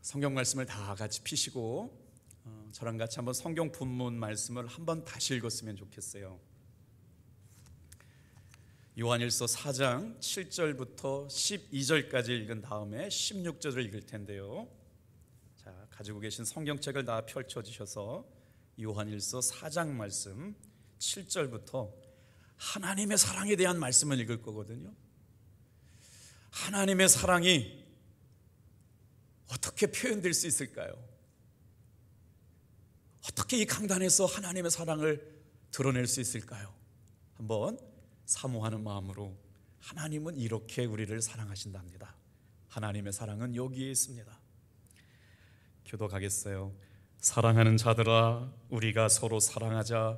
성경 말씀을 다 같이 피시고 저랑 같이 한번 성경 본문 말씀을 한번 다시 읽었으면 좋겠어요. 요한일서 4장 7절부터 12절까지 읽은 다음에 16절을 읽을 텐데요. 자, 가지고 계신 성경책을 다 펼쳐주셔서 요한일서 4장 말씀 7절부터 하나님의 사랑에 대한 말씀을 읽을 거거든요. 하나님의 사랑이 어떻게 표현될 수 있을까요? 어떻게 이 강단에서 하나님의 사랑을 드러낼 수 있을까요? 한번 사모하는 마음으로, 하나님은 이렇게 우리를 사랑하신답니다. 하나님의 사랑은 여기에 있습니다. 교독하겠어요. 사랑하는 자들아, 우리가 서로 사랑하자.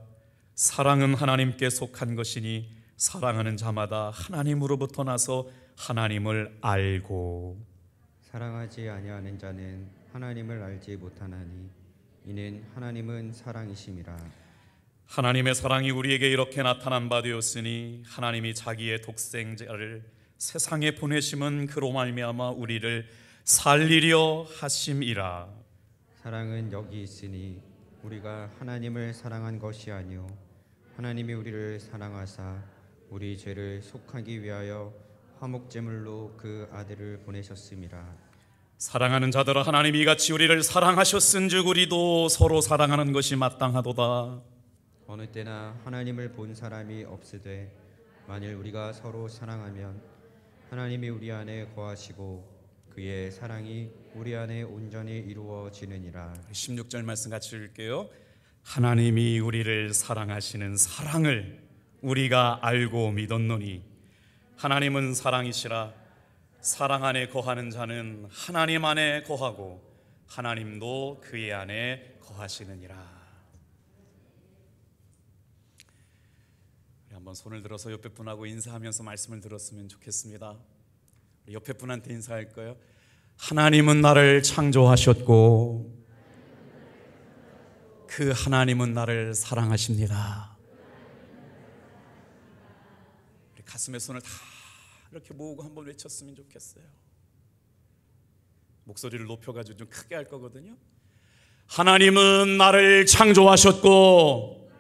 사랑은 하나님께 속한 것이니 사랑하는 자마다 하나님으로부터 나서 하나님을 알고, 사랑하지 아니하는 자는 하나님을 알지 못하나니 이는 하나님은 사랑이심이라. 하나님의 사랑이 우리에게 이렇게 나타난 바 되었으니 하나님이 자기의 독생자를 세상에 보내심은 그로 말미암아 우리를 살리려 하심이라. 사랑은 여기 있으니 우리가 하나님을 사랑한 것이 아니요 하나님이 우리를 사랑하사 우리 죄를 속하기 위하여 화목제물로 그 아들을 보내셨음이라. 사랑하는 자들아, 하나님이 이같이 우리를 사랑하셨은즉 우리도 서로 사랑하는 것이 마땅하도다. 어느 때나 하나님을 본 사람이 없으되 만일 우리가 서로 사랑하면 하나님이 우리 안에 거하시고 그의 사랑이 우리 안에 온전히 이루어지느니라. 16절 말씀 같이 읽을게요. 하나님이 우리를 사랑하시는 사랑을 우리가 알고 믿었노니 하나님은 사랑이시라. 사랑 안에 거하는 자는 하나님 안에 거하고 하나님도 그의 안에 거하시느니라. 우리 한번 손을 들어서 옆에 분하고 인사하면서 말씀을 들었으면 좋겠습니다. 우리 옆에 분한테 인사할 거예요. 하나님은 나를 창조하셨고 그 하나님은 나를 사랑하십니다. 우리 가슴에 손을 다 이렇게 모으고 한번 외쳤으면 좋겠어요. 목소리를 높여가지고 좀 크게 할 거거든요. 하나님은 나를 창조하셨고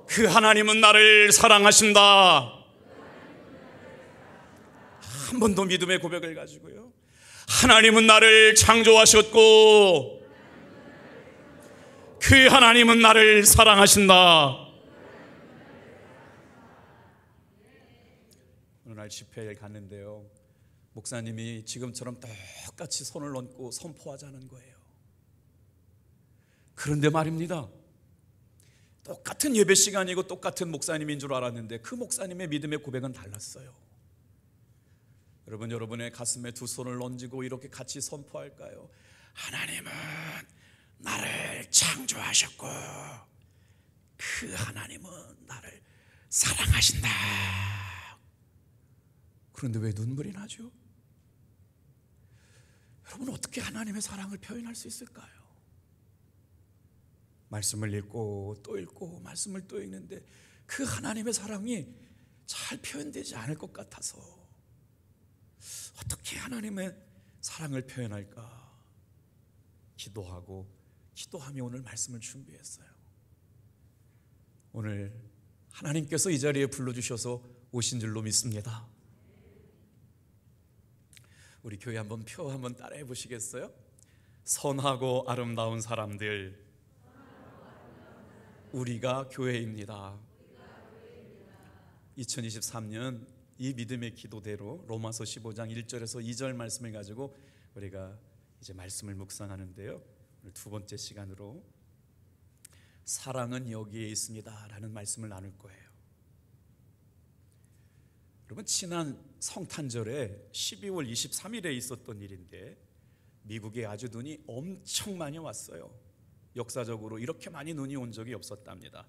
그 하나님은 나를 사랑하신다. 한 번 더 믿음의 고백을 가지고요. 하나님은 나를 창조하셨고 그 하나님은 나를 사랑하신다. 어느 날 집회에 갔는데요, 목사님이 지금처럼 똑같이 손을 얹고 선포하자는 거예요. 그런데 말입니다, 똑같은 예배 시간이고 똑같은 목사님인 줄 알았는데 그 목사님의 믿음의 고백은 달랐어요. 여러분, 여러분의 가슴에 두 손을 얹고 이렇게 같이 선포할까요? 하나님은 나를 창조하셨고 그 하나님은 나를 사랑하신다. 그런데 왜 눈물이 나죠? 여러분, 어떻게 하나님의 사랑을 표현할 수 있을까요? 말씀을 읽고 또 읽고 말씀을 또 읽는데 그 하나님의 사랑이 잘 표현되지 않을 것 같아서 어떻게 하나님의 사랑을 표현할까 기도하며 오늘 말씀을 준비했어요. 오늘 하나님께서 이 자리에 불러주셔서 오신 줄로 믿습니다. 우리 교회 한번 표 한번 따라해 보시겠어요? 선하고 아름다운 사람들, 우리가 교회입니다. 2023년 이 믿음의 기도대로 로마서 15장 1절에서 2절 말씀을 가지고 우리가 이제 말씀을 묵상하는데요, 오늘 두 번째 시간으로 사랑은 여기에 있습니다 라는 말씀을 나눌 거예요. 여러분, 지난 성탄절에 12월 23일에 있었던 일인데 미국에 아주 눈이 엄청 많이 왔어요. 역사적으로 이렇게 많이 눈이 온 적이 없었답니다.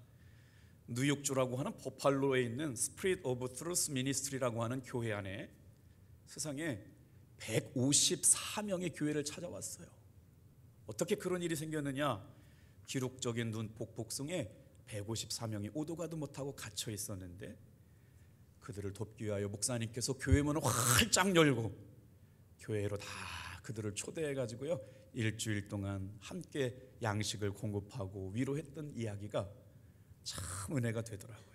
뉴욕주라고 하는 버팔로에 있는 스피릿 오브 트루스 미니스트리라고 하는 교회 안에 세상에 154명의 교회를 찾아왔어요. 어떻게 그런 일이 생겼느냐? 기록적인 눈 폭풍성에 154명이 오도 가도 못하고 갇혀 있었는데 그들을 돕기 위하여 목사님께서 교회 문을 활짝 열고 교회로 다 그들을 초대해 가지고요 일주일 동안 함께 양식을 공급하고 위로했던 이야기가 참 은혜가 되더라고요.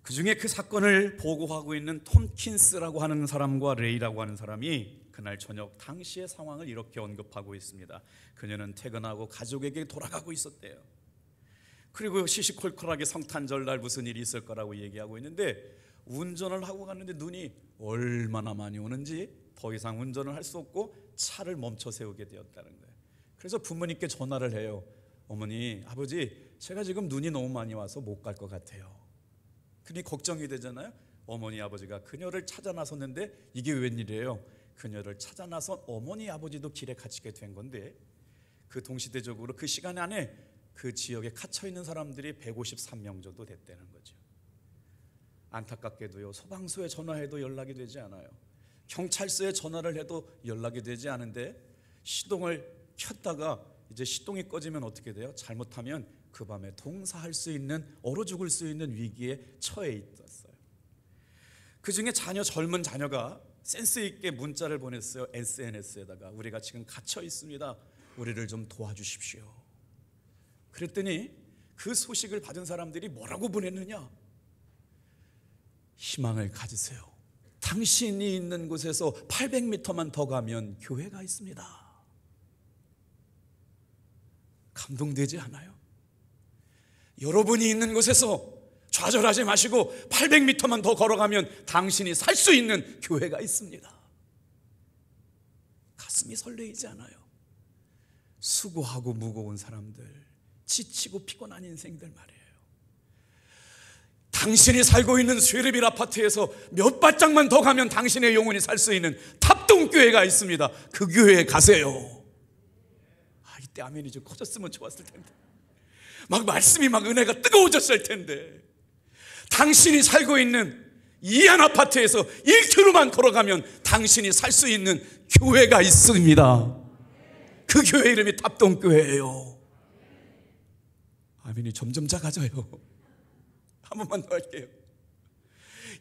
그중에 그 사건을 보고하고 있는 톰킨스라고 하는 사람과 레이라고 하는 사람이 그날 저녁 당시의 상황을 이렇게 언급하고 있습니다. 그녀는 퇴근하고 가족에게 돌아가고 있었대요. 그리고 시시콜콜하게 성탄절날 무슨 일이 있을 거라고 얘기하고 있는데 운전을 하고 갔는데 눈이 얼마나 많이 오는지 더 이상 운전을 할 수 없고 차를 멈춰 세우게 되었다는 거예요. 그래서 부모님께 전화를 해요. 어머니, 아버지, 제가 지금 눈이 너무 많이 와서 못 갈 것 같아요. 그러니 걱정이 되잖아요. 어머니 아버지가 그녀를 찾아 나섰는데 이게 웬일이에요? 그녀를 찾아 나선 어머니 아버지도 길에 갇히게 된 건데 그 동시대적으로 그 시간 안에 그 지역에 갇혀 있는 사람들이 153명 정도 됐다는 거죠. 안타깝게도요, 소방서에 전화해도 연락이 되지 않아요. 경찰서에 전화를 해도 연락이 되지 않은데 시동을 켰다가 이제 시동이 꺼지면 어떻게 돼요? 잘못하면 그 밤에 동사할 수 있는, 얼어 죽을 수 있는 위기에 처해 있었어요. 그 중에 젊은 자녀가 센스 있게 문자를 보냈어요. SNS에다가 우리가 지금 갇혀 있습니다. 우리를 좀 도와주십시오. 그랬더니 그 소식을 받은 사람들이 뭐라고 보냈느냐? 희망을 가지세요. 당신이 있는 곳에서 800m만 더 가면 교회가 있습니다. 감동되지 않아요? 여러분이 있는 곳에서 좌절하지 마시고 800m만 더 걸어가면 당신이 살 수 있는 교회가 있습니다. 가슴이 설레이지 않아요? 수고하고 무거운 사람들, 지치고 피곤한 인생들 말이에요. 당신이 살고 있는 쇠르빌 아파트에서 몇 발짝만 더 가면 당신의 영혼이 살 수 있는 탑동교회가 있습니다. 그 교회에 가세요. 이때 아멘이 좀 커졌으면 좋았을 텐데, 막 말씀이 막 은혜가 뜨거워졌을 텐데, 당신이 살고 있는 이 한 아파트에서 1km만 걸어가면 당신이 살 수 있는 교회가 있습니다. 그 교회 이름이 탑동교회예요. 아멘이 점점 작아져요. 한 번만 더 할게요.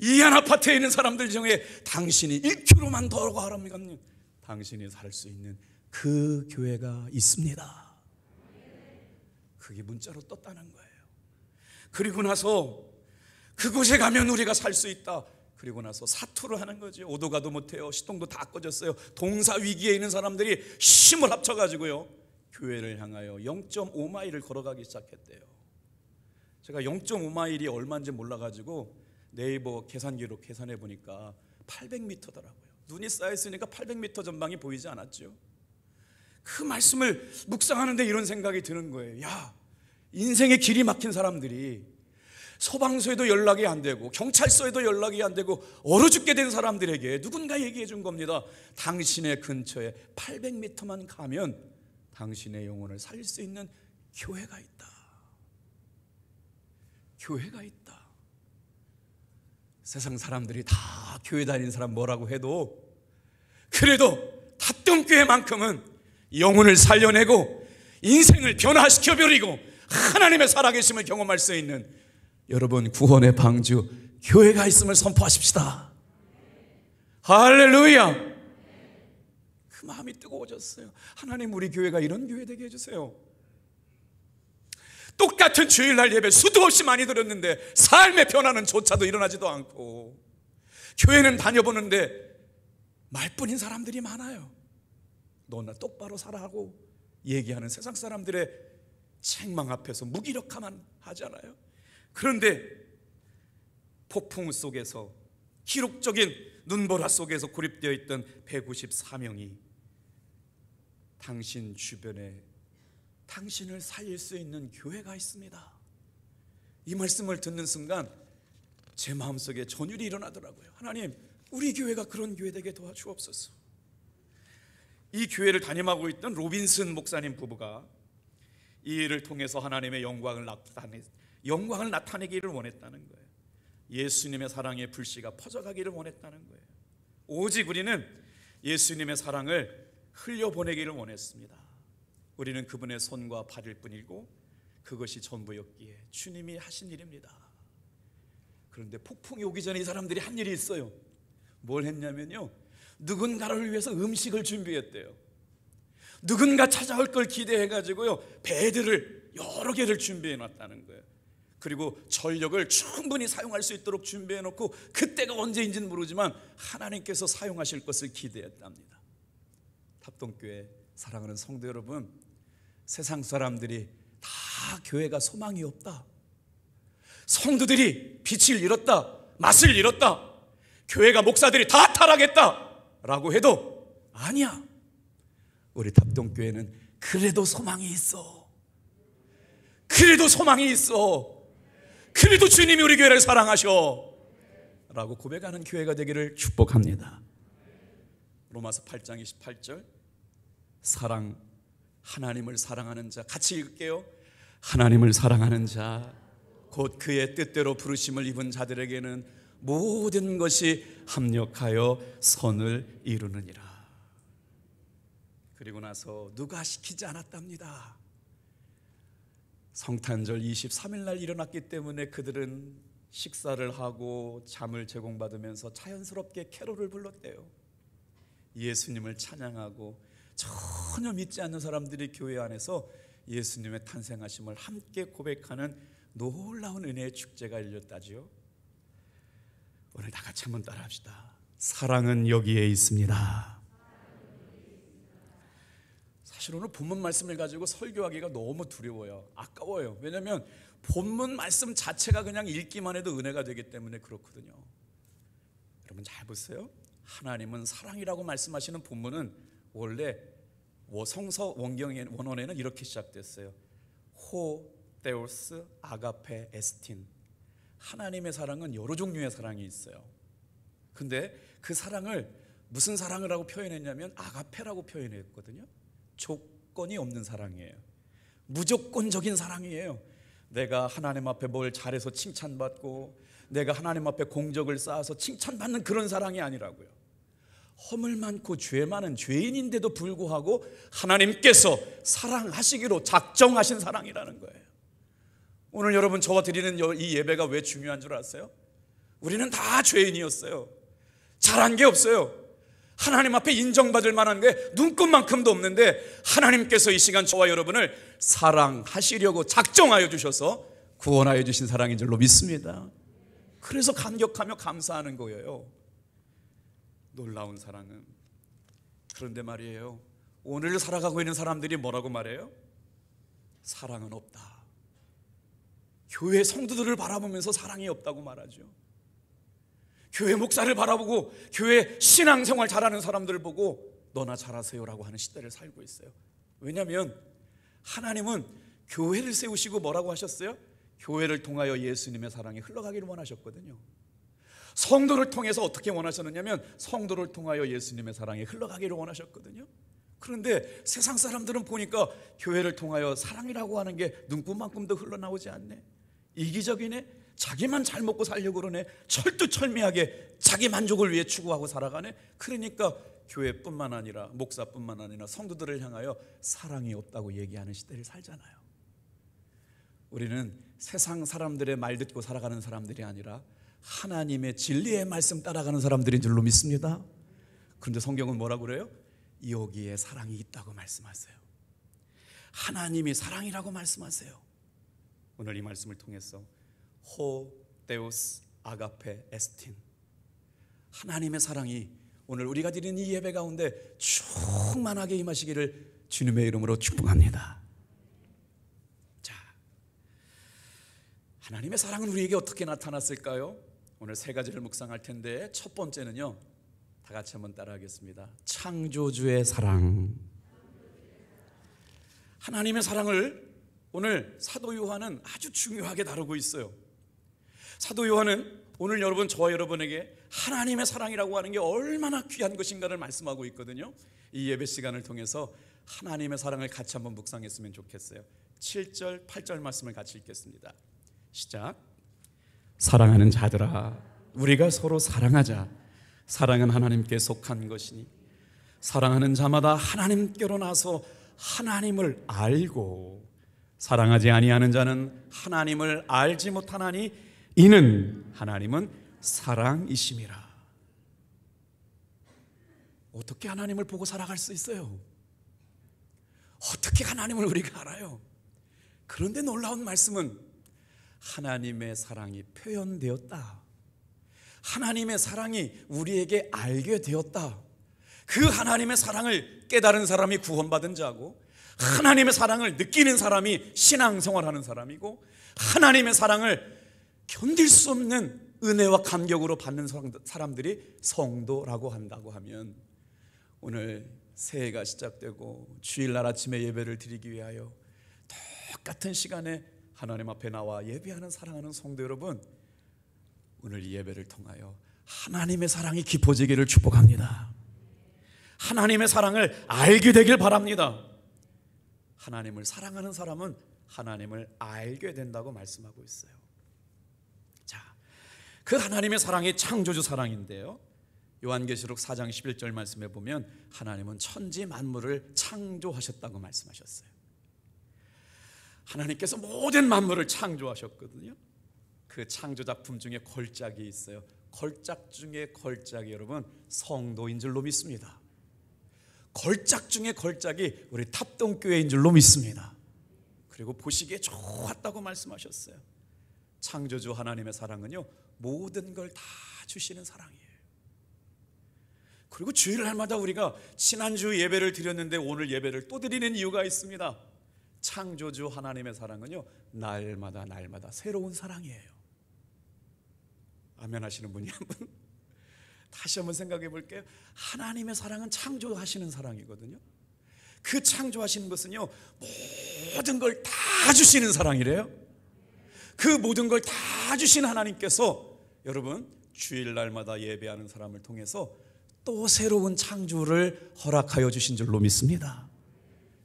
이 한 아파트에 있는 사람들 중에 당신이 1km만 더 걸어가면 당신이 살 수 있는 그 교회가 있습니다. 그게 문자로 떴다는 거예요. 그리고 나서 그곳에 가면 우리가 살 수 있다. 그리고 나서 사투를 하는 거죠. 오도 가도 못해요. 시동도 다 꺼졌어요. 동사 위기에 있는 사람들이 힘을 합쳐가지고요, 교회를 향하여 0.5마일을 걸어가기 시작했대요. 제가 0.5마일이 얼마인지 몰라가지고 네이버 계산기로 계산해 보니까 800m더라고요. 눈이 쌓여있으니까 800m 전방이 보이지 않았죠. 그 말씀을 묵상하는데 이런 생각이 드는 거예요. 야, 인생의 길이 막힌 사람들이 소방서에도 연락이 안 되고 경찰서에도 연락이 안 되고 얼어 죽게 된 사람들에게 누군가 얘기해 준 겁니다. 당신의 근처에 800m만 가면 당신의 영혼을 살릴 수 있는 교회가 있다. 교회가 있다. 세상 사람들이 다 교회 다니는 사람 뭐라고 해도 그래도 탑동교회만큼은 영혼을 살려내고 인생을 변화시켜 버리고 하나님의 살아계심을 경험할 수 있는 여러분 구원의 방주 교회가 있음을 선포하십시다. 할렐루야. 그 마음이 뜨거워졌어요. 하나님, 우리 교회가 이런 교회 되게 해주세요. 똑같은 주일날 예배 수도 없이 많이 들었는데 삶의 변화는 조차도 일어나지도 않고, 교회는 다녀보는데 말뿐인 사람들이 많아요. 너나 똑바로 살아하고 얘기하는 세상 사람들의 책망 앞에서 무기력함만 하잖아요. 그런데 폭풍 속에서, 기록적인 눈보라 속에서 고립되어 있던 154명이 당신 주변에 당신을 살릴 수 있는 교회가 있습니다. 이 말씀을 듣는 순간 제 마음속에 전율이 일어나더라고요. 하나님, 우리 교회가 그런 교회 되게 도와주옵소서. 이 교회를 담임하고 있던 로빈슨 목사님 부부가 이 일을 통해서 하나님의 영광을 나타내기를 원했다는 거예요. 예수님의 사랑의 불씨가 퍼져가기를 원했다는 거예요. 오직 우리는 예수님의 사랑을 흘려보내기를 원했습니다. 우리는 그분의 손과 발일 뿐이고 그것이 전부였기에 주님이 하신 일입니다. 그런데 폭풍이 오기 전에 이 사람들이 한 일이 있어요. 뭘 했냐면요, 누군가를 위해서 음식을 준비했대요. 누군가 찾아올 걸 기대해가지고요, 배들을 여러 개를 준비해 놨다는 거예요. 그리고 전력을 충분히 사용할 수 있도록 준비해 놓고 그때가 언제인지는 모르지만 하나님께서 사용하실 것을 기대했답니다. 탑동교회 사랑하는 성도 여러분, 세상 사람들이 다 교회가 소망이 없다, 성도들이 빛을 잃었다, 맛을 잃었다, 교회가 목사들이 다 타락했다 라고 해도 아니야, 우리 탑동교회는 그래도 소망이 있어. 그래도 소망이 있어. 그래도 주님이 우리 교회를 사랑하셔 라고 고백하는 교회가 되기를 축복합니다. 로마서 8장 28절, 사랑, 하나님을 사랑하는 자, 같이 읽을게요. 하나님을 사랑하는 자, 곧 그의 뜻대로 부르심을 입은 자들에게는 모든 것이 합력하여 선을 이루느니라. 그리고 나서 누가 시키지 않았답니다. 성탄절 23일 날 일어났기 때문에 그들은 식사를 하고 잠을 제공받으면서 자연스럽게 캐롤을 불렀대요. 예수님을 찬양하고 전혀 믿지 않는 사람들이 교회 안에서 예수님의 탄생하심을 함께 고백하는 놀라운 은혜의 축제가 열렸다지요. 오늘 다 같이 한번 따라합시다. 사랑은 여기에 있습니다. 사실 오늘 본문 말씀을 가지고 설교하기가 너무 두려워요. 아까워요. 왜냐하면 본문 말씀 자체가 그냥 읽기만 해도 은혜가 되기 때문에 그렇거든요. 여러분 잘 보세요. 하나님은 사랑이라고 말씀하시는 본문은 원래 성서 원어에는 이렇게 시작됐어요. 호 데오스 아가페 에스틴. 하나님의 사랑은 여러 종류의 사랑이 있어요. 근데 그 사랑을 무슨 사랑을 하고 표현했냐면 아가페라고 표현했거든요. 조건이 없는 사랑이에요. 무조건적인 사랑이에요. 내가 하나님 앞에 뭘 잘해서 칭찬받고 내가 하나님 앞에 공적을 쌓아서 칭찬받는 그런 사랑이 아니라고요. 허물 많고 죄 많은 죄인인데도 불구하고 하나님께서 사랑하시기로 작정하신 사랑이라는 거예요. 오늘 여러분 저와 드리는 이 예배가 왜 중요한 줄 아세요? 우리는 다 죄인이었어요. 잘한 게 없어요. 하나님 앞에 인정받을 만한 게 눈꼽만큼도 없는데 하나님께서 이 시간 저와 여러분을 사랑하시려고 작정하여 주셔서 구원하여 주신 사랑인 줄로 믿습니다. 그래서 감격하며 감사하는 거예요. 놀라운 사랑은. 그런데 말이에요, 오늘 살아가고 있는 사람들이 뭐라고 말해요? 사랑은 없다. 교회 성도들을 바라보면서 사랑이 없다고 말하죠. 교회 목사를 바라보고 교회 신앙생활 잘하는 사람들을 보고 너나 잘하세요라고 하는 시대를 살고 있어요. 왜냐하면 하나님은 교회를 세우시고 뭐라고 하셨어요? 교회를 통하여 예수님의 사랑이 흘러가기를 원하셨거든요. 성도를 통해서 어떻게 원하셨느냐면 성도를 통하여 예수님의 사랑이 흘러가기를 원하셨거든요. 그런데 세상 사람들은 보니까 교회를 통하여 사랑이라고 하는 게 눈곱만큼도 흘러나오지 않네. 이기적이네. 자기만 잘 먹고 살려고 그러네. 철두철미하게 자기 만족을 위해 추구하고 살아가네. 그러니까 교회뿐만 아니라 목사뿐만 아니라 성도들을 향하여 사랑이 없다고 얘기하는 시대를 살잖아요. 우리는 세상 사람들의 말 듣고 살아가는 사람들이 아니라 하나님의 진리의 말씀 따라가는 사람들인 줄로 믿습니다. 그런데 성경은 뭐라고 그래요? 여기에 사랑이 있다고 말씀하세요. 하나님이 사랑이라고 말씀하세요. 오늘 이 말씀을 통해서 호 데우스 아가페 에스틴, 하나님의 사랑이 오늘 우리가 드리는 이 예배 가운데 충만하게 임하시기를 주님의 이름으로 축복합니다. 자, 하나님의 사랑은 우리에게 어떻게 나타났을까요? 오늘 세 가지를 묵상할 텐데 첫 번째는요, 다 같이 한번 따라하겠습니다. 창조주의 사랑. 하나님의 사랑을 오늘 사도 요한은 아주 중요하게 다루고 있어요. 사도 요한은 오늘 여러분, 저와 여러분에게 하나님의 사랑이라고 하는 게 얼마나 귀한 것인가를 말씀하고 있거든요. 이 예배 시간을 통해서 하나님의 사랑을 같이 한번 묵상했으면 좋겠어요. 7절 8절 말씀을 같이 읽겠습니다. 시작. 사랑하는 자들아, 우리가 서로 사랑하자. 사랑은 하나님께 속한 것이니 사랑하는 자마다 하나님께로 나서 하나님을 알고, 사랑하지 아니하는 자는 하나님을 알지 못하나니 이는 하나님은 사랑이심이라. 어떻게 하나님을 보고 살아갈 수 있어요? 어떻게 하나님을 우리가 알아요? 그런데 놀라운 말씀은 하나님의 사랑이 표현되었다. 하나님의 사랑이 우리에게 알게 되었다. 그 하나님의 사랑을 깨달은 사람이 구원받은 자고, 하나님의 사랑을 느끼는 사람이 신앙생활하는 사람이고, 하나님의 사랑을 견딜 수 없는 은혜와 감격으로 받는 사람들이 성도라고 한다고 하면, 오늘 새해가 시작되고 주일날 아침에 예배를 드리기 위하여 똑같은 시간에 하나님 앞에 나와 예배하는 사랑하는 성도 여러분, 오늘 이 예배를 통하여 하나님의 사랑이 깊어지기를 축복합니다. 하나님의 사랑을 알게 되길 바랍니다. 하나님을 사랑하는 사람은 하나님을 알게 된다고 말씀하고 있어요. 자, 그 하나님의 사랑이 창조주 사랑인데요, 요한계시록 4장 11절 말씀에 보면 하나님은 천지 만물을 창조하셨다고 말씀하셨어요. 하나님께서 모든 만물을 창조하셨거든요. 그 창조작품 중에 걸작이 있어요. 걸작 중에 걸작이 여러분 성도인 줄로 믿습니다. 걸작 중에 걸작이 우리 탑동교회인 줄로 믿습니다. 그리고 보시기에 좋았다고 말씀하셨어요. 창조주 하나님의 사랑은요, 모든 걸 다 주시는 사랑이에요. 그리고 주일날마다 우리가 지난주 예배를 드렸는데 오늘 예배를 또 드리는 이유가 있습니다. 창조주 하나님의 사랑은요, 날마다 새로운 사랑이에요. 아멘 하시는 분이 한 분? 다시 한번 생각해 볼게요. 하나님의 사랑은 창조하시는 사랑이거든요. 그 창조하시는 것은요, 모든 걸 다 주시는 사랑이래요. 그 모든 걸 다 주신 하나님께서 여러분 주일날마다 예배하는 사람을 통해서 또 새로운 창조를 허락하여 주신 줄로 믿습니다.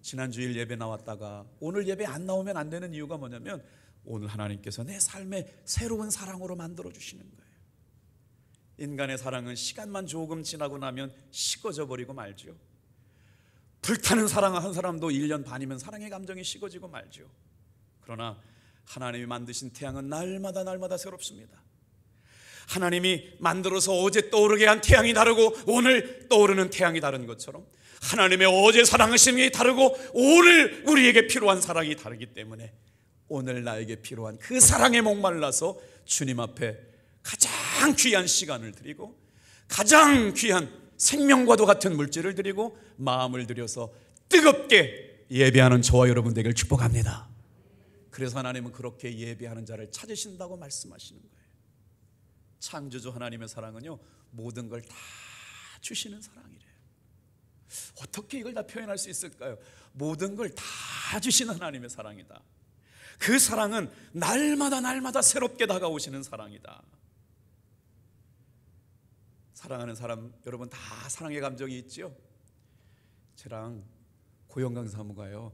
지난 주일 예배 나왔다가 오늘 예배 안 나오면 안 되는 이유가 뭐냐면, 오늘 하나님께서 내 삶에 새로운 사랑으로 만들어 주시는 거예요. 인간의 사랑은 시간만 조금 지나고 나면 식어져 버리고 말죠. 불타는 사랑 한 사람도 1년 반이면 사랑의 감정이 식어지고 말죠. 그러나 하나님이 만드신 태양은 날마다 새롭습니다. 하나님이 만들어서 어제 떠오르게 한 태양이 다르고 오늘 떠오르는 태양이 다른 것처럼, 하나님의 어제 사랑하심이 다르고 오늘 우리에게 필요한 사랑이 다르기 때문에, 오늘 나에게 필요한 그 사랑에 목말라서 주님 앞에 가장 귀한 시간을 드리고 가장 귀한 생명과도 같은 물질을 드리고 마음을 들여서 뜨겁게 예배하는 저와 여러분 되길 축복합니다. 그래서 하나님은 그렇게 예배하는 자를 찾으신다고 말씀하시는 거예요. 창조주 하나님의 사랑은요, 모든 걸 다 주시는 사랑이래요. 어떻게 이걸 다 표현할 수 있을까요? 모든 걸 다 주시는 하나님의 사랑이다. 그 사랑은 날마다 새롭게 다가오시는 사랑이다. 사랑하는 사람 여러분 다 사랑의 감정이 있죠? 저랑 고영강 사무가요,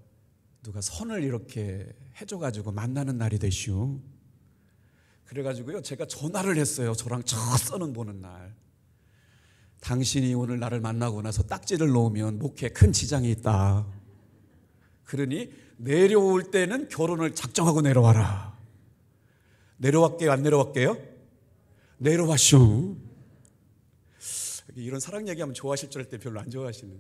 누가 선을 이렇게 해줘가지고 만나는 날이 되시오. 그래가지고요, 제가 전화를 했어요. 저랑 첫 선은 보는 날. 당신이 오늘 나를 만나고 나서 딱지를 놓으면 목에 큰 지장이 있다. 그러니 내려올 때는 결혼을 작정하고 내려와라. 내려왔게요, 안 내려왔게요? 내려와쇼. 이런 사랑 얘기하면 좋아하실 줄 알때 별로 안 좋아하시는.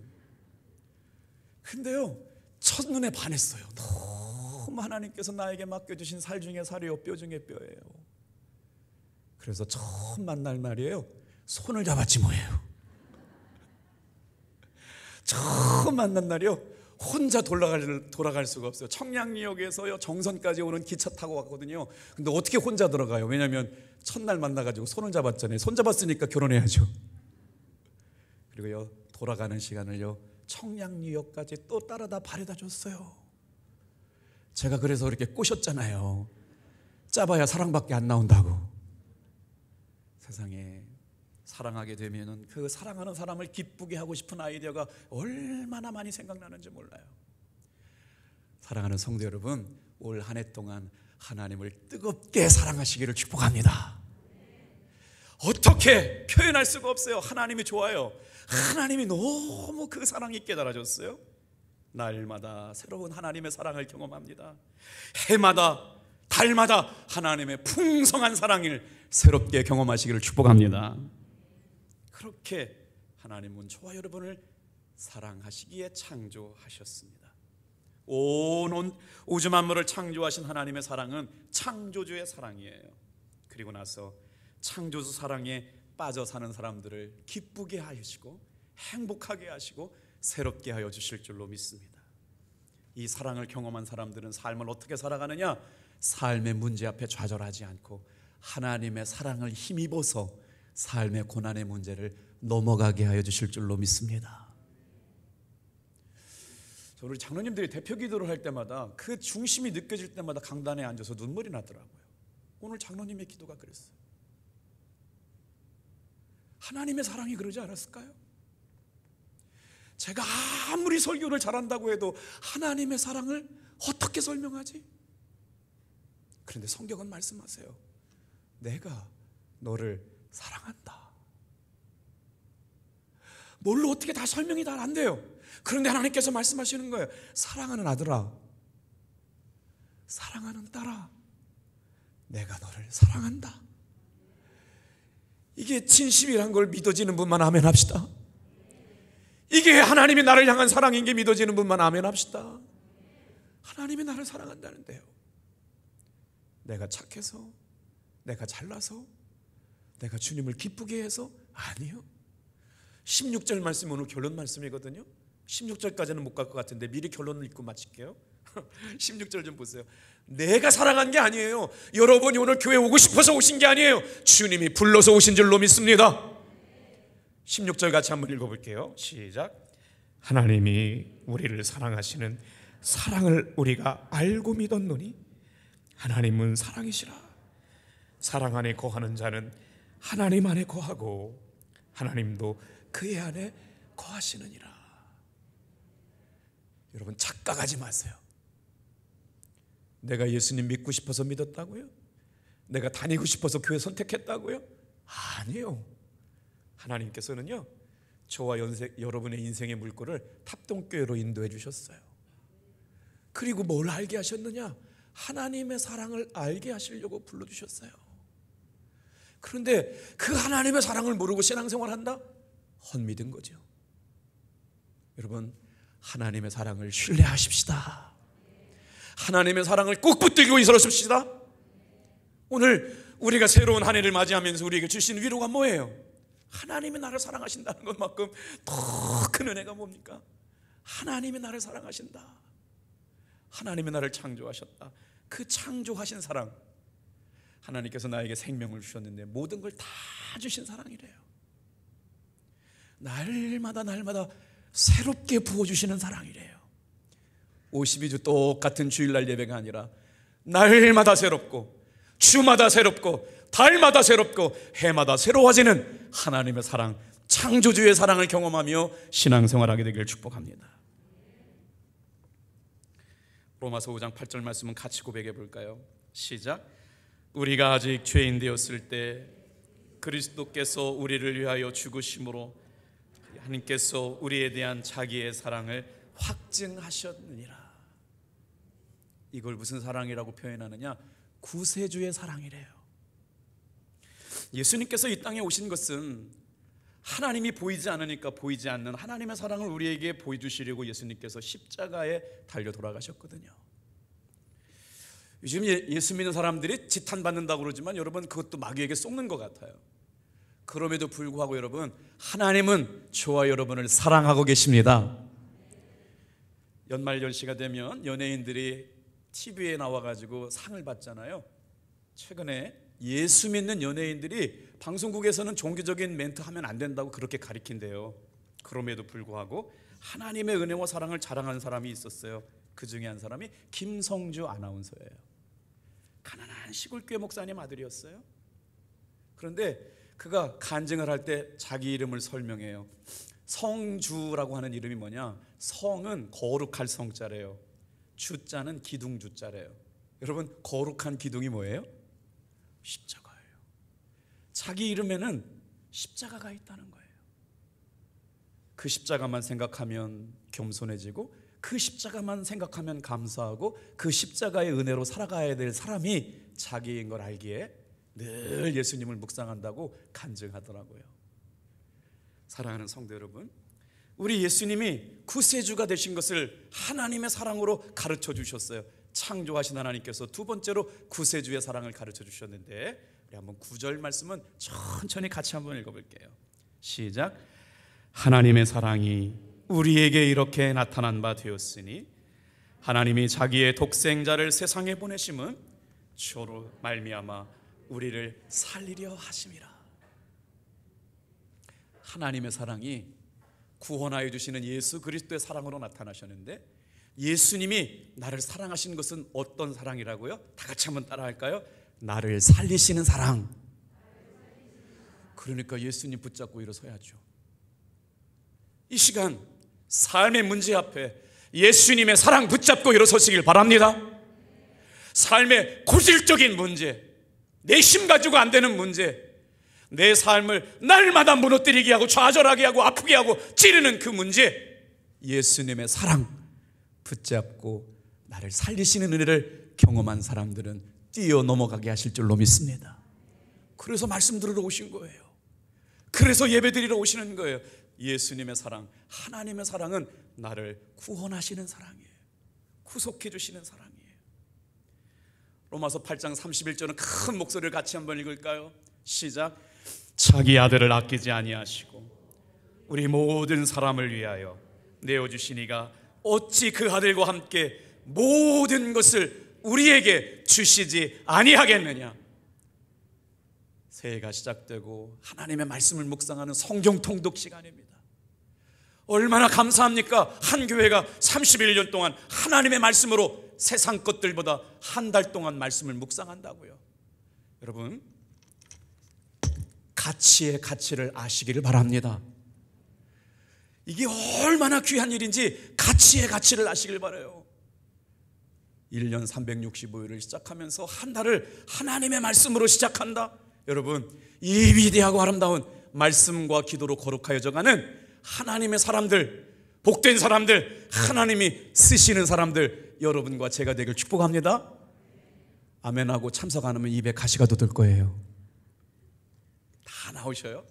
근데요, 첫눈에 반했어요. 너무 하나님께서 나에게 맡겨주신 살 중에 살이요, 뼈 중에 뼈예요. 그래서 처음 만날 날이에요. 손을 잡았지 뭐예요. 처음 만난 날이요, 혼자 돌아갈 수가 없어요. 청량리역에서요 정선까지 오는 기차 타고 왔거든요. 근데 어떻게 혼자 들어가요? 왜냐하면 첫날 만나가지고 손을 잡았잖아요. 손 잡았으니까 결혼해야죠. 그리고요, 돌아가는 시간을요, 청량리역까지 또 따라다 바래다 줬어요. 제가 그래서 그렇게 꼬셨잖아요. 짜봐야 사랑밖에 안 나온다고. 세상에 사랑하게 되면은 그 사랑하는 사람을 기쁘게 하고 싶은 아이디어가 얼마나 많이 생각나는지 몰라요. 사랑하는 성도 여러분, 올 한 해 동안 하나님을 뜨겁게 사랑하시기를 축복합니다. 어떻게 표현할 수가 없어요. 하나님이 좋아요. 하나님이 너무 그 사랑이 깨달아졌어요. 날마다 새로운 하나님의 사랑을 경험합니다. 해마다 달마다 하나님의 풍성한 사랑을 새롭게 경험하시기를 축복합니다. 그렇게 하나님은 저와 여러분을 사랑하시기에 창조하셨습니다. 온 우주 만물을 창조하신 하나님의 사랑은 창조주의 사랑이에요. 그리고 나서 창조주 사랑에 빠져 사는 사람들을 기쁘게 하시고 행복하게 하시고 새롭게 하여 주실 줄로 믿습니다. 이 사랑을 경험한 사람들은 삶을 어떻게 살아가느냐? 삶의 문제 앞에 좌절하지 않고 하나님의 사랑을 힘입어서 삶의 고난의 문제를 넘어가게 하여 주실 줄로 믿습니다. 우리 장로님들이 대표 기도를 할 때마다 그 중심이 느껴질 때마다 강단에 앉아서 눈물이 나더라고요. 오늘 장로님의 기도가 그랬어요. 하나님의 사랑이 그러지 않았을까요? 제가 아무리 설교를 잘한다고 해도 하나님의 사랑을 어떻게 설명하지? 그런데 성경은 말씀하세요. 내가 너를 사랑한다. 뭘로 어떻게 다 설명이 다 안 돼요. 그런데 하나님께서 말씀하시는 거예요. 사랑하는 아들아, 사랑하는 딸아, 내가 너를 사랑한다. 이게 진심이란 걸 믿어지는 분만 아멘 합시다. 이게 하나님이 나를 향한 사랑인 게 믿어지는 분만 아멘 합시다. 하나님이 나를 사랑한다는데요. 내가 착해서, 내가 잘나서, 내가 주님을 기쁘게 해서? 아니요. 16절 말씀이 오늘 결론 말씀이거든요. 16절까지는 못 갈 것 같은데 미리 결론을 읽고 마칠게요. 16절 좀 보세요. 내가 사랑한 게 아니에요. 여러분이 오늘 교회 오고 싶어서 오신 게 아니에요. 주님이 불러서 오신 줄로 믿습니다. 16절 같이 한번 읽어볼게요. 시작. 하나님이 우리를 사랑하시는 사랑을 우리가 알고 믿었노니 하나님은 사랑이시라. 사랑 안에 거하는 자는 하나님 안에 거하고 하나님도 그의 안에 거하시느니라. 여러분 착각하지 마세요. 내가 예수님 믿고 싶어서 믿었다고요? 내가 다니고 싶어서 교회 선택했다고요? 아니요. 하나님께서는요, 저와 여러분의 인생의 물꼬를 탑동교회로 인도해 주셨어요. 그리고 뭘 알게 하셨느냐? 하나님의 사랑을 알게 하시려고 불러주셨어요. 그런데 그 하나님의 사랑을 모르고 신앙생활한다? 헛믿은 거죠. 여러분, 하나님의 사랑을 신뢰하십시다. 하나님의 사랑을 꼭 붙들고 있으십시다. 오늘 우리가 새로운 한 해를 맞이하면서 우리에게 주신 위로가 뭐예요? 하나님이 나를 사랑하신다는 것만큼 더 큰 은혜가 뭡니까? 하나님이 나를 사랑하신다. 하나님이 나를 창조하셨다. 그 창조하신 사랑, 하나님께서 나에게 생명을 주셨는데 모든 걸 다 주신 사랑이래요. 날마다 새롭게 부어주시는 사랑이래요. 52주 똑같은 주일날 예배가 아니라 날마다 새롭고 주마다 새롭고 달마다 새롭고 해마다 새로워지는 하나님의 사랑, 창조주의 사랑을 경험하며 신앙생활하게 되기를 축복합니다. 로마서 5장 8절 말씀은 같이 고백해 볼까요? 시작. 우리가 아직 죄인 되었을 때 그리스도께서 우리를 위하여 죽으심으로 하나님께서 우리에 대한 자기의 사랑을 확증하셨느니라. 이걸 무슨 사랑이라고 표현하느냐? 구세주의 사랑이래요. 예수님께서 이 땅에 오신 것은 하나님이 보이지 않으니까 보이지 않는 하나님의 사랑을 우리에게 보여주시려고 예수님께서 십자가에 달려 돌아가셨거든요. 요즘 예수 믿는 사람들이 지탄받는다고 그러지만 여러분, 그것도 마귀에게 속는 것 같아요. 그럼에도 불구하고 여러분, 하나님은 저와 여러분을 사랑하고 계십니다. 연말연시가 되면 연예인들이 TV에 나와가지고 상을 받잖아요. 최근에 예수 믿는 연예인들이 방송국에서는 종교적인 멘트 하면 안 된다고 그렇게 가리킨대요. 그럼에도 불구하고 하나님의 은혜와 사랑을 자랑하는 사람이 있었어요. 그 중에 한 사람이 김성주 아나운서예요. 가난한 시골교회 목사님 아들이었어요. 그런데 그가 간증을 할 때 자기 이름을 설명해요. 성주라고 하는 이름이 뭐냐? 성은 거룩할 성자래요. 주자는 기둥 주자래요. 여러분, 거룩한 기둥이 뭐예요? 십자가예요. 자기 이름에는 십자가가 있다는 거예요. 그 십자가만 생각하면 겸손해지고 그 십자가만 생각하면 감사하고 그 십자가의 은혜로 살아가야 될 사람이 자기인 걸 알기에 늘 예수님을 묵상한다고 간증하더라고요. 사랑하는 성도 여러분, 우리 예수님이 구세주가 되신 것을 하나님의 사랑으로 가르쳐 주셨어요. 창조하신 하나님께서 두 번째로 구세주의 사랑을 가르쳐 주셨는데, 우리 한번 9절 말씀은 천천히 같이 한번 읽어볼게요. 시작. 하나님의 사랑이 우리에게 이렇게 나타난 바 되었으니 하나님이 자기의 독생자를 세상에 보내심은 저로 말미암아 우리를 살리려 하심이라. 하나님의 사랑이 구원하여 주시는 예수 그리스도의 사랑으로 나타나셨는데, 예수님이 나를 사랑하신 것은 어떤 사랑이라고요? 다 같이 한번 따라할까요? 나를 살리시는 사랑. 그러니까 예수님 붙잡고 일어서야죠. 이 시간 삶의 문제 앞에 예수님의 사랑 붙잡고 일어서시길 바랍니다. 삶의 고질적인 문제, 내심 가지고 안 되는 문제, 내 삶을 날마다 무너뜨리게 하고 좌절하게 하고 아프게 하고 찌르는 그 문제, 예수님의 사랑 붙잡고 나를 살리시는 은혜를 경험한 사람들은 뛰어넘어가게 하실 줄로 믿습니다. 그래서 말씀 들으러 오신 거예요. 그래서 예배 드리러 오시는 거예요. 예수님의 사랑, 하나님의 사랑은 나를 구원하시는 사랑이에요. 구속해 주시는 사랑이에요. 로마서 8장 31절은 큰 목소리를 같이 한번 읽을까요? 시작. 자기 아들을 아끼지 아니하시고 우리 모든 사람을 위하여 내어주시니가 어찌 그 아들과 함께 모든 것을 우리에게 주시지 아니하겠느냐. 새해가 시작되고 하나님의 말씀을 묵상하는 성경 통독 시간입니다. 얼마나 감사합니까? 한 교회가 31년 동안 하나님의 말씀으로 세상 것들보다 한 달 동안 말씀을 묵상한다고요. 여러분, 가치의 가치를 아시기를 바랍니다. 이게 얼마나 귀한 일인지 가치의 가치를 아시길 바라요. 1년 365일을 시작하면서 한 달을 하나님의 말씀으로 시작한다. 여러분, 이 위대하고 아름다운 말씀과 기도로 거룩하여져가는 하나님의 사람들, 복된 사람들, 하나님이 쓰시는 사람들, 여러분과 제가 되길 축복합니다. 아멘하고 참석 안 하면 입에 가시가 돋을 거예요. 다 나오셔요.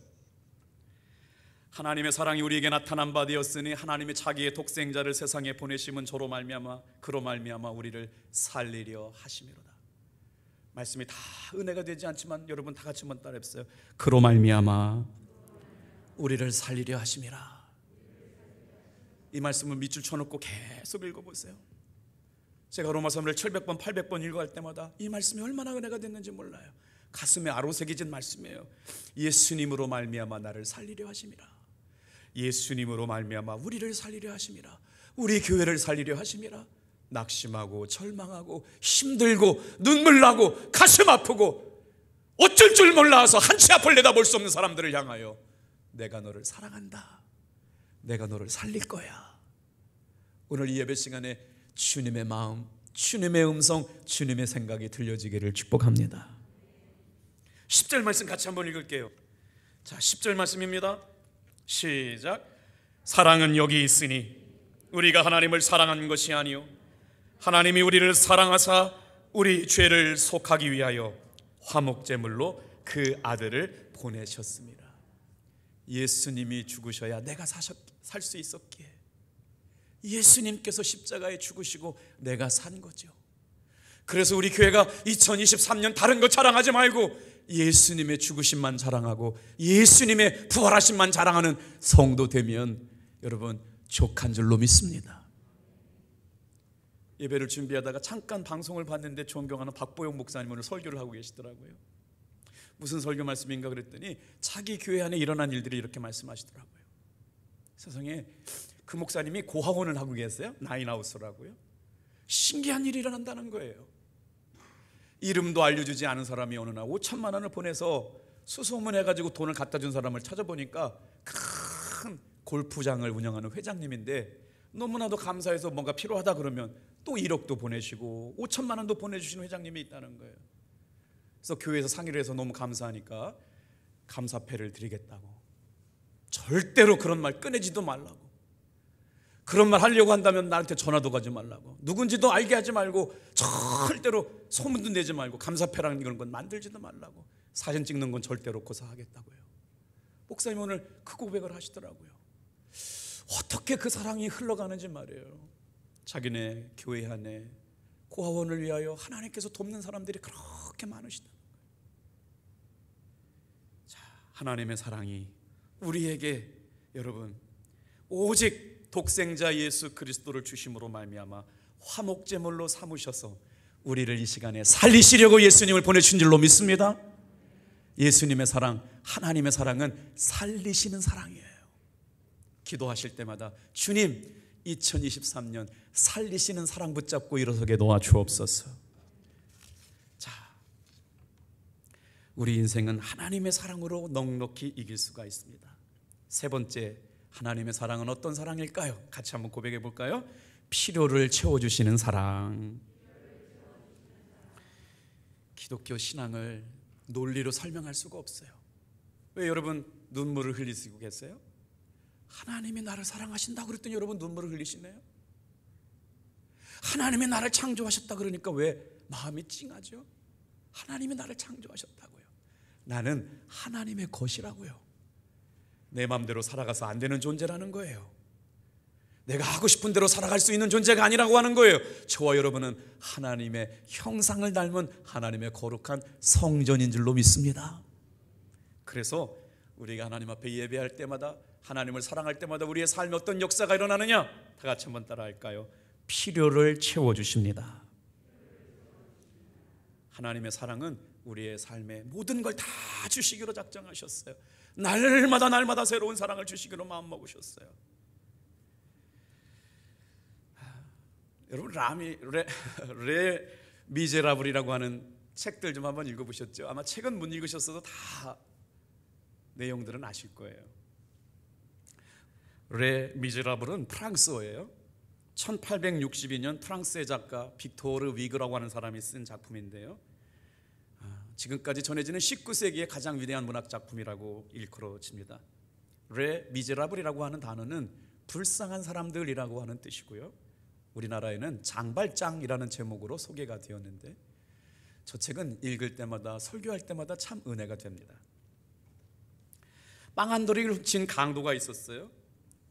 하나님의 사랑이 우리에게 나타난 바 되었으니 하나님이 자기의 독생자를 세상에 보내심은 저로 말미암아 그로 말미암아 우리를 살리려 하심이로다. 말씀이 다 은혜가 되지 않지만 여러분 다 같이 한번 따라해보세요. 그로 말미암아 우리를 살리려 하심이라. 이 말씀을 밑줄 쳐놓고 계속 읽어보세요. 제가 로마서를 700번 800번 읽어갈 때마다 이 말씀이 얼마나 은혜가 됐는지 몰라요. 가슴에 아로새겨진 말씀이에요. 예수님으로 말미암아 나를 살리려 하심이라. 예수님으로 말미암아 우리를 살리려 하심이라. 우리 교회를 살리려 하심이라. 낙심하고 절망하고 힘들고 눈물 나고 가슴 아프고 어쩔 줄 몰라서 한치 앞을 내다볼 수 없는 사람들을 향하여 내가 너를 사랑한다. 내가 너를 살릴 거야. 오늘 이 예배 시간에 주님의 마음, 주님의 음성, 주님의 생각이 들려지기를 축복합니다. 10절 말씀 같이 한번 읽을게요. 자, 10절 말씀입니다. 시작. 사랑은 여기 있으니 우리가 하나님을 사랑한 것이 아니요 하나님이 우리를 사랑하사 우리 죄를 속하기 위하여 화목제물로 그 아들을 보내셨습니다. 예수님이 죽으셔야 내가 살 수 있었기에 예수님께서 십자가에 죽으시고 내가 산 거죠. 그래서 우리 교회가 2023년 다른 거 자랑하지 말고 예수님의 죽으심만 자랑하고 예수님의 부활하심만 자랑하는 성도 되면 여러분 족한 줄로 믿습니다. 예배를 준비하다가 잠깐 방송을 봤는데 존경하는 박보영 목사님 오늘 설교를 하고 계시더라고요. 무슨 설교 말씀인가 그랬더니 자기 교회 안에 일어난 일들이 이렇게 말씀하시더라고요. 세상에 그 목사님이 고학원을 하고 계세요. 나인하우스라고요. 신기한 일이 일어난다는 거예요. 이름도 알려주지 않은 사람이 어느 날 5천만 원을 보내서 수소문해가지고 돈을 갖다 준 사람을 찾아보니까 큰 골프장을 운영하는 회장님인데 너무나도 감사해서 뭔가 필요하다 그러면 또 1억도 보내시고 5천만 원도 보내주시는 회장님이 있다는 거예요. 그래서 교회에서 상의를 해서 너무 감사하니까 감사패를 드리겠다고. 절대로 그런 말 꺼내지도 말라고. 그런 말 하려고 한다면 나한테 전화도 가지 말라고. 누군지도 알게 하지 말고 절대로 소문도 내지 말고 감사패라는 그런 건 만들지도 말라고. 사진 찍는 건 절대로 고사하겠다고요. 목사님 오늘 그 고백을 하시더라고요. 어떻게 그 사랑이 흘러가는지 말이에요. 자기네 교회 안에 고아원을 위하여 하나님께서 돕는 사람들이 그렇게 많으시다. 자, 하나님의 사랑이 우리에게 여러분 오직 독생자 예수 그리스도를 주심으로 말미암아 화목제물로 삼으셔서 우리를 이 시간에 살리시려고 예수님을 보내주신 줄로 믿습니다. 예수님의 사랑, 하나님의 사랑은 살리시는 사랑이에요. 기도하실 때마다 주님 2023년 살리시는 사랑 붙잡고 일어서게 도와주옵소서. 자, 우리 인생은 하나님의 사랑으로 넉넉히 이길 수가 있습니다. 세 번째, 하나님의 사랑은 어떤 사랑일까요? 같이 한번 고백해 볼까요? 필요를 채워주시는 사랑. 기독교 신앙을 논리로 설명할 수가 없어요. 왜 여러분 눈물을 흘리시고 계세요? 하나님이 나를 사랑하신다고 그랬더니 여러분 눈물을 흘리시네요. 하나님이 나를 창조하셨다 그러니까 왜 마음이 찡하죠? 하나님이 나를 창조하셨다고요. 나는 하나님의 것이라고요. 내 마음대로 살아가서 안 되는 존재라는 거예요. 내가 하고 싶은 대로 살아갈 수 있는 존재가 아니라고 하는 거예요. 저와 여러분은 하나님의 형상을 닮은 하나님의 거룩한 성전인 줄로 믿습니다. 그래서 우리가 하나님 앞에 예배할 때마다, 하나님을 사랑할 때마다 우리의 삶에 어떤 역사가 일어나느냐? 다 같이 한번 따라 할까요? 필요를 채워주십니다. 하나님의 사랑은 우리의 삶에 모든 걸 다 주시기로 작정하셨어요. 날마다 새로운 사랑을 주시기로 마음먹으셨어요. 여러분 레 미제라블이라고 하는 책들 좀 한번 읽어보셨죠? 아마 책은 못 읽으셨어도 다 내용들은 아실 거예요. 레 미제라블은 프랑스어예요. 1862년 프랑스의 작가 빅토르 위그라고 하는 사람이 쓴 작품인데요, 지금까지 전해지는 19세기의 가장 위대한 문학 작품이라고 일컬어집니다. 레 미제라블이라고 하는 단어는 불쌍한 사람들이라고 하는 뜻이고요, 우리나라에는 장발장이라는 제목으로 소개가 되었는데, 저 책은 읽을 때마다, 설교할 때마다 참 은혜가 됩니다. 빵 한 덩어리를 훔친 강도가 있었어요.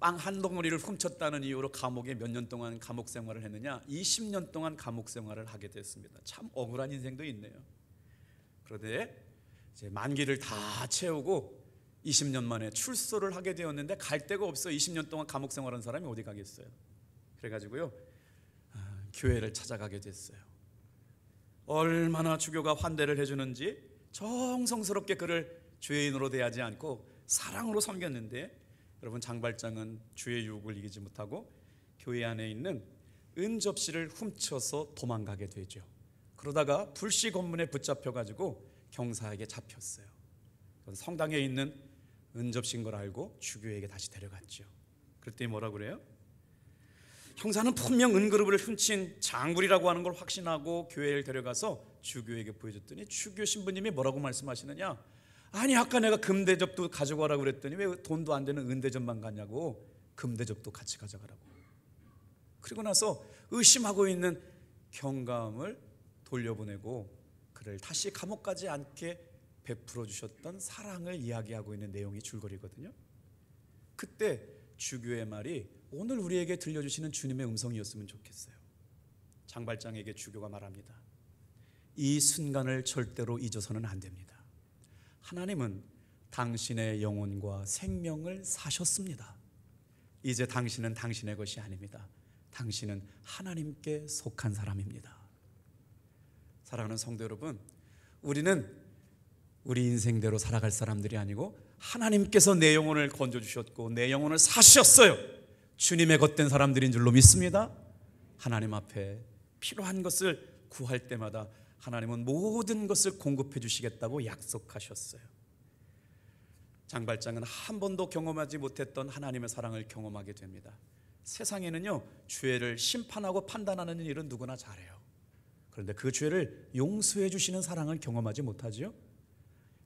빵 한 덩어리를 훔쳤다는 이유로 감옥에 몇 년 동안 감옥 생활을 했느냐? 20년 동안 감옥 생활을 하게 됐습니다. 참 억울한 인생도 있네요. 그런데 이제 만기를 다 채우고 20년 만에 출소를 하게 되었는데 갈 데가 없어. 20년 동안 감옥 생활한 사람이 어디 가겠어요? 그래가지고요, 교회를 찾아가게 됐어요. 얼마나 주교가 환대를 해주는지 정성스럽게 그를 죄인으로 대하지 않고 사랑으로 섬겼는데, 여러분 장발장은 주의 유혹을 이기지 못하고 교회 안에 있는 은접시를 훔쳐서 도망가게 되죠. 그러다가 불시 검문에 붙잡혀가지고 경사에게 잡혔어요. 성당에 있는 은접시인 걸 알고 주교에게 다시 데려갔죠. 그랬더니 뭐라 그래요? 형사는 분명 은그룹을 훔친 장굴이라고 하는 걸 확신하고 교회를 데려가서 주교에게 보여줬더니 주교 신부님이 뭐라고 말씀하시느냐? 아니 아까 내가 금대접도 가져가라고 그랬더니 왜 돈도 안 되는 은대접만 가냐고. 금대접도 같이 가져가라고. 그리고 나서 의심하고 있는 경감을 돌려보내고 그를 다시 감옥 가지 않게 베풀어 주셨던 사랑을 이야기하고 있는 내용이 줄거리거든요. 그때 주교의 말이 오늘 우리에게 들려주시는 주님의 음성이었으면 좋겠어요. 장발장에게 주교가 말합니다. 이 순간을 절대로 잊어서는 안 됩니다. 하나님은 당신의 영혼과 생명을 사셨습니다. 이제 당신은 당신의 것이 아닙니다. 당신은 하나님께 속한 사람입니다. 사랑하는 성도 여러분, 우리는 우리 인생대로 살아갈 사람들이 아니고 하나님께서 내 영혼을 건져주셨고 내 영혼을 사셨어요. 주님의 것된 사람들인 줄로 믿습니다. 하나님 앞에 필요한 것을 구할 때마다 하나님은 모든 것을 공급해 주시겠다고 약속하셨어요. 장발장은 한 번도 경험하지 못했던 하나님의 사랑을 경험하게 됩니다. 세상에는요, 죄를 심판하고 판단하는 일은 누구나 잘해요. 그런데 그 죄를 용서해 주시는 사랑을 경험하지 못하죠.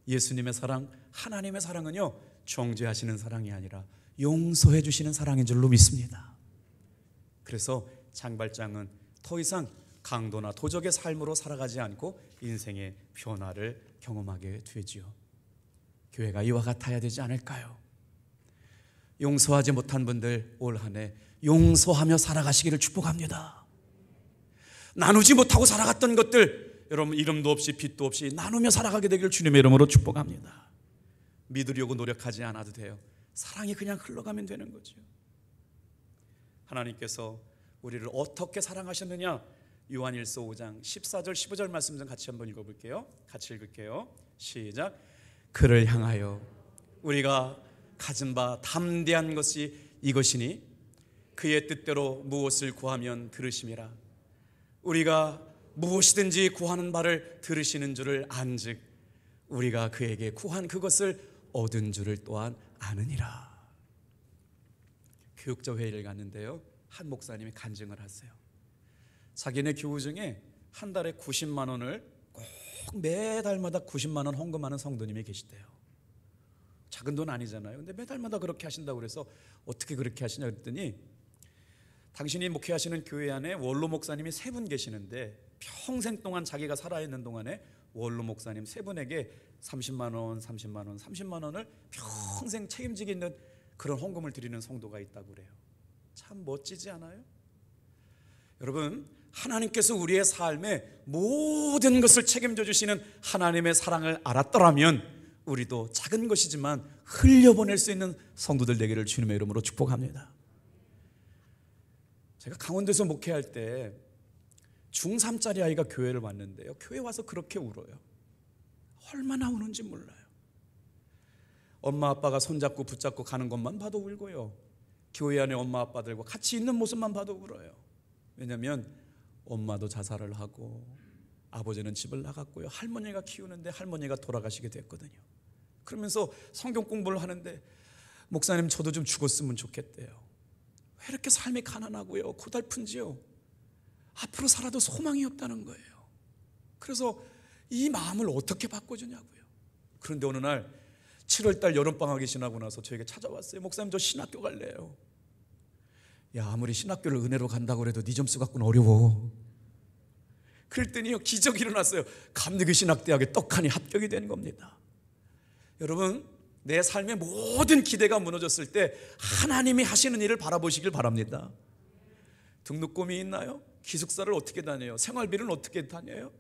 예수님의 사랑, 하나님의 사랑은요, 정죄하시는 사랑이 아니라 용서해 주시는 사랑인 줄로 믿습니다. 그래서 장발장은 더 이상 강도나 도적의 삶으로 살아가지 않고 인생의 변화를 경험하게 되지요. 교회가 이와 같아야 되지 않을까요? 용서하지 못한 분들 올 한 해 용서하며 살아가시기를 축복합니다. 나누지 못하고 살아갔던 것들 여러분 이름도 없이 빛도 없이 나누며 살아가게 되기를 주님의 이름으로 축복합니다. 믿으려고 노력하지 않아도 돼요. 사랑이 그냥 흘러가면 되는 거죠. 하나님께서 우리를 어떻게 사랑하셨느냐? 요한일서 5장 14절 15절 말씀 좀 같이 한번 읽어볼게요. 같이 읽을게요. 시작. 그를 향하여 우리가 가진 바 담대한 것이 이것이니 그의 뜻대로 무엇을 구하면 들으심이라. 우리가 무엇이든지 구하는 바를 들으시는 줄을 안즉 우리가 그에게 구한 그것을 얻은 줄을 또한 아느니라. 교육자 회의를 갔는데요, 한 목사님이 간증을 하세요. 자기네 교우 중에 한 달에 90만 원을 꼭 매달마다 90만 원 헌금하는 성도님이 계시대요. 작은 돈 아니잖아요. 근데 매달마다 그렇게 하신다고 그래서 어떻게 그렇게 하시냐 그랬더니 당신이 목회하시는 교회 안에 원로 목사님이 3분 계시는데 평생 동안 자기가 살아있는 동안에 원로 목사님 3분에게 30만 원, 30만 원, 30만 원을 평생 책임지게 있는 그런 헌금을 드리는 성도가 있다고 그래요. 참 멋지지 않아요? 여러분, 하나님께서 우리의 삶에 모든 것을 책임져 주시는 하나님의 사랑을 알았더라면 우리도 작은 것이지만 흘려보낼 수 있는 성도들 되기를 주님의 이름으로 축복합니다. 제가 강원도에서 목회할 때 중3짜리 아이가 교회를 왔는데요, 교회 와서 그렇게 울어요. 얼마나 우는지 몰라요. 엄마 아빠가 손잡고 붙잡고 가는 것만 봐도 울고요, 교회 안에 엄마 아빠들과 같이 있는 모습만 봐도 울어요. 왜냐하면 엄마도 자살을 하고 아버지는 집을 나갔고요, 할머니가 키우는데 할머니가 돌아가시게 됐거든요. 그러면서 성경 공부를 하는데 목사님 저도 좀 죽었으면 좋겠대요. 왜 이렇게 삶이 가난하고요, 고달픈지요. 앞으로 살아도 소망이 없다는 거예요. 그래서 이 마음을 어떻게 바꿔주냐고요. 그런데 어느 날 7월달 여름방학이 지나고 나서 저에게 찾아왔어요. 목사님 저 신학교 갈래요. 야, 아무리 신학교를 은혜로 간다고 해도 네 점수 갖고는 어려워. 그랬더니요, 기적이 일어났어요. 감리교 신학대학에 떡하니 합격이 된 겁니다. 여러분, 내 삶의 모든 기대가 무너졌을 때 하나님이 하시는 일을 바라보시길 바랍니다. 등록금이 있나요? 기숙사를 어떻게 다녀요? 생활비는 어떻게 다녀요?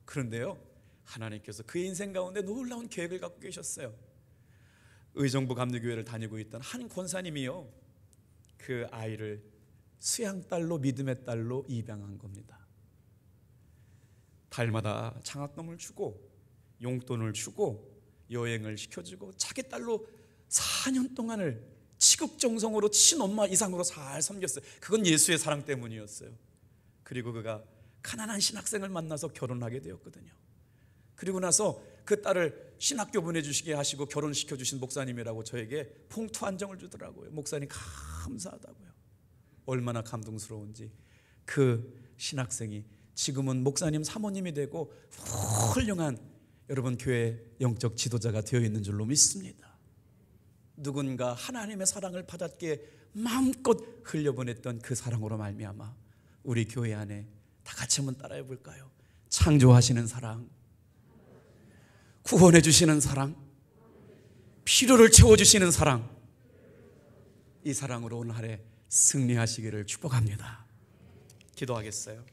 그런데요, 하나님께서 그의 인생 가운데 놀라운 계획을 갖고 계셨어요. 의정부 감리교회를 다니고 있던 한 권사님이요, 그 아이를 수양딸로, 믿음의 딸로 입양한 겁니다. 달마다 장학금을 주고 용돈을 주고 여행을 시켜주고 자기 딸로 4년 동안을 지극정성으로 친엄마 이상으로 잘 섬겼어요. 그건 예수의 사랑 때문이었어요. 그리고 그가 가난한 신학생을 만나서 결혼하게 되었거든요. 그리고 나서 그 딸을 신학교 보내주시게 하시고 결혼시켜 주신 목사님이라고 저에게 봉투 한 장을 주더라고요. 목사님 감사하다고요. 얼마나 감동스러운지. 그 신학생이 지금은 목사님 사모님이 되고 훌륭한 여러분 교회 영적 지도자가 되어 있는 줄로 믿습니다. 누군가 하나님의 사랑을 받았기에 마음껏 흘려보냈던 그 사랑으로 말미암아 우리 교회 안에 다 같이 한번 따라해 볼까요? 창조하시는 사랑, 구원해 주시는 사랑, 필요를 채워주시는 사랑, 이 사랑으로 오늘 하루에 승리하시기를 축복합니다. 기도하겠어요.